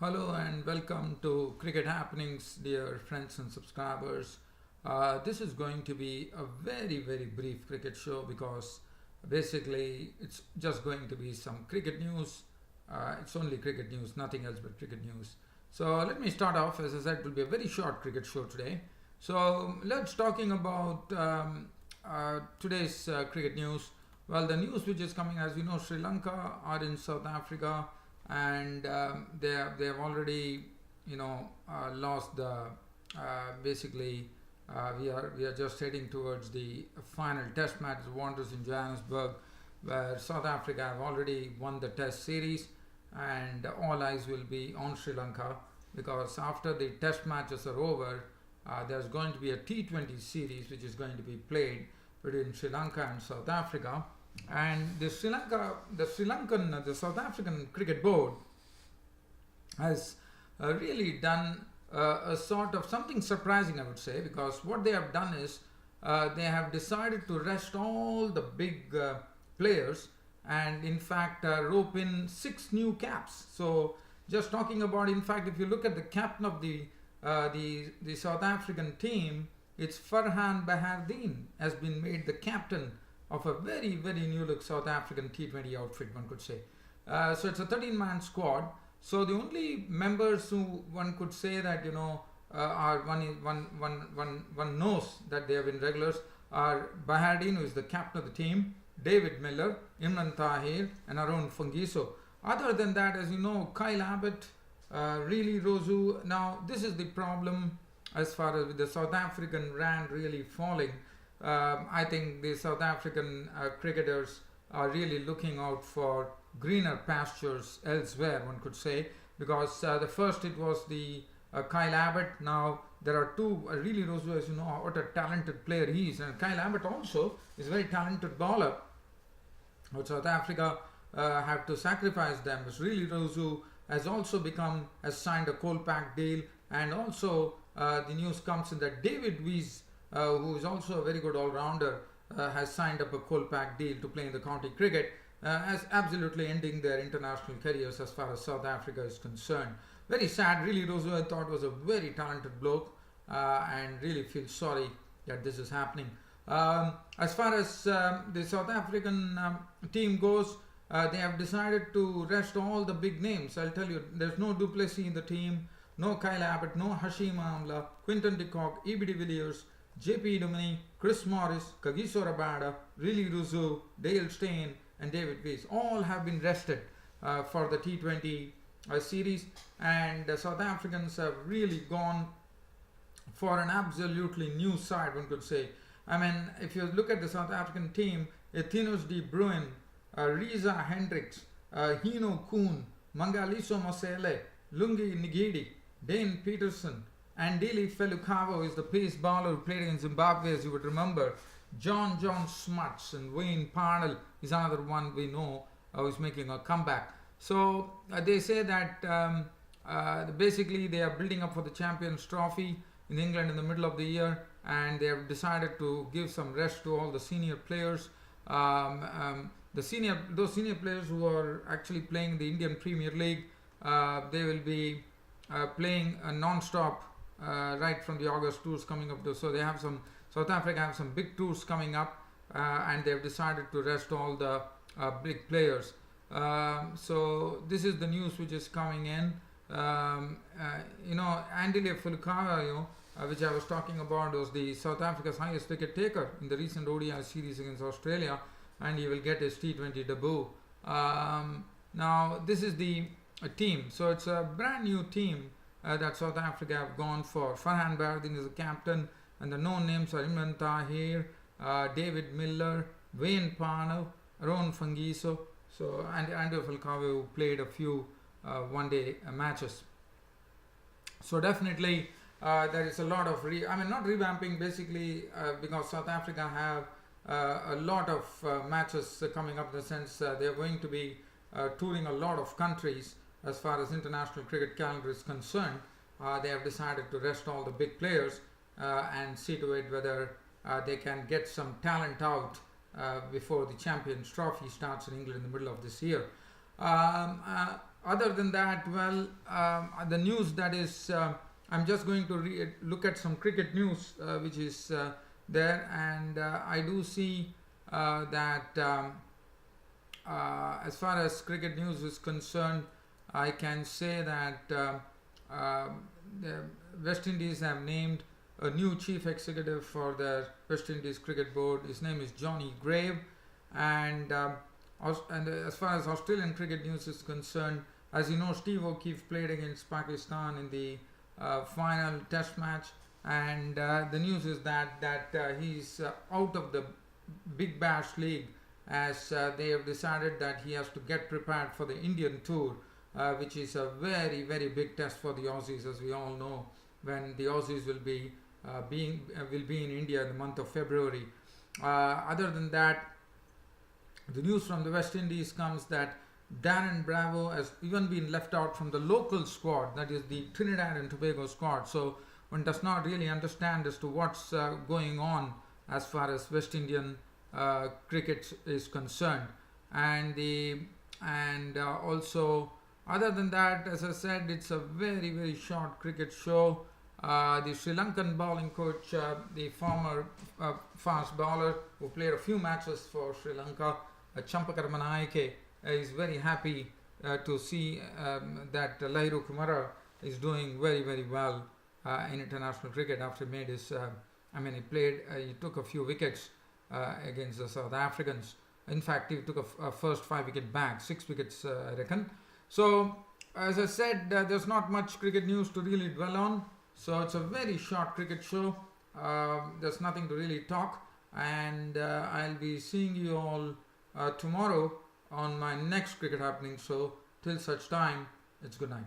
Hello and welcome to Cricket Happenings, dear friends and subscribers. This is going to be a very brief cricket show because basically it's just going to be some cricket news. It's only cricket news, nothing else but cricket news. So let me start off. As I said, it will be a very short cricket show today. So let's talking about today's cricket news. Well, the news which is coming, as you know, Sri Lanka are in South Africa, and they have already lost the basically we are just heading towards the final test match, the Wanderers in Johannesburg, where South Africa have already won the test series, and all eyes will be on Sri Lanka because after the test matches are over, there's going to be a T20 series which is going to be played between Sri Lanka and South Africa. And the South African Cricket Board has really done a sort of something surprising, I would say, because what they have done is they have decided to rest all the big players, and in fact rope in 6 new caps. So just talking about, in fact, if you look at the captain of the South African team, it's Farhan Behardein has been made the captain of a very new look South African T20 outfit, one could say. So it's a 13-man squad. So the only members who one could say that are one knows that they have been regulars are Behardein, who is the captain of the team, David Miller, Imran Tahir, and Arun Fungiso. Other than that, as you know, Kyle Abbott, really Rosu. Now this is the problem as far as with the South African rand really falling. I think the South African cricketers are really looking out for greener pastures elsewhere, one could say, because the first it was the Kyle Abbott. Now there are two, really Rosu, as you know, what a talented player he is, and Kyle Abbott also is a very talented bowler. But South Africa have to sacrifice them. But really Rosu has signed a Kolpak deal, and also the news comes in that David Wiese, who is also a very good all-rounder, has signed up a Kolpak deal to play in the county cricket, as absolutely ending their international careers as far as South Africa is concerned. Very sad, really. Rosu, I thought, was a very talented bloke, and really feel sorry that this is happening. As far as the South African team goes, they have decided to rest all the big names. I'll tell you, there's no du Plessis in the team, no Kyle Abbott, no Hashim Amla, Quinton de Kock, E.B. de Villiers, J.P. Duminy, Chris Morris, Kagiso Rabada, Really Rosu, Dale Steyn, and David Wiese all have been rested for the T20 series, and the South Africans have really gone for an absolutely new side, one could say. I mean, if you look at the South African team, Ethinus de Bruin, Reza Hendricks, Hino Koon, Mangaliso Mosele, Lungi Ngidi, Dane Peterson, and Dili Felukavo is the pace bowler who played in Zimbabwe, as you would remember. John Smuts and Wayne Parnell is another one we know who's making a comeback. So they say that basically they are building up for the Champions Trophy in England in the middle of the year, and they have decided to give some rest to all the senior players. Those senior players who are actually playing the Indian Premier League, they will be playing non-stop right from the August tours coming up. So they have South Africa have some big tours coming up, and they've decided to rest all the big players. So this is the news which is coming in. Andile Fulkawa, which I was talking about, was the South Africa's highest wicket taker in the recent ODI series against Australia, and he will get his T20 debut. Now this is the team. So it's a brand new team that South Africa have gone for. Farhan Behardein is the captain, and the known names are Imran Tahir, David Miller, Wayne Parnell, Arun Fungiso, and Andrew Falcao, who played a few one-day matches. So definitely there is a lot of not revamping, basically, because South Africa have a lot of matches coming up, in the sense they are going to be touring a lot of countries. As far as international cricket calendar is concerned, they have decided to rest all the big players and see to it whether they can get some talent out before the Champions Trophy starts in England in the middle of this year. other than that, well, the news that is, I'm just going to look at some cricket news which is there, and I do see that as far as cricket news is concerned, I can say that the West Indies have named a new chief executive for the West Indies Cricket Board. His name is Johnny Grave, and as far as Australian cricket news is concerned, as you know, Steve O'Keefe played against Pakistan in the final Test match, and the news is that he's out of the Big Bash League, as they have decided that he has to get prepared for the Indian tour, which is a very very big test for the Aussies, as we all know, when the Aussies will be in India in the month of February. Other than that, the news from the West Indies comes that Darren Bravo has even been left out from the local squad, that is the Trinidad and Tobago squad. So one does not really understand as to what's going on as far as West Indian cricket is concerned. And also, other than that, as I said, it's a very very short cricket show. The Sri Lankan bowling coach, the former fast bowler who played a few matches for Sri Lanka, Champakara Manaike, is very happy to see that Lahiru Kumara is doing very very well in international cricket after he made his he took a few wickets against the South Africans. In fact, he took a first 5-wicket bag, 6 wickets I reckon. So as I said, there's not much cricket news to really dwell on, so it's a very short cricket show. There's nothing to really talk, and I'll be seeing you all tomorrow on my next cricket happening. So till such time, it's good night.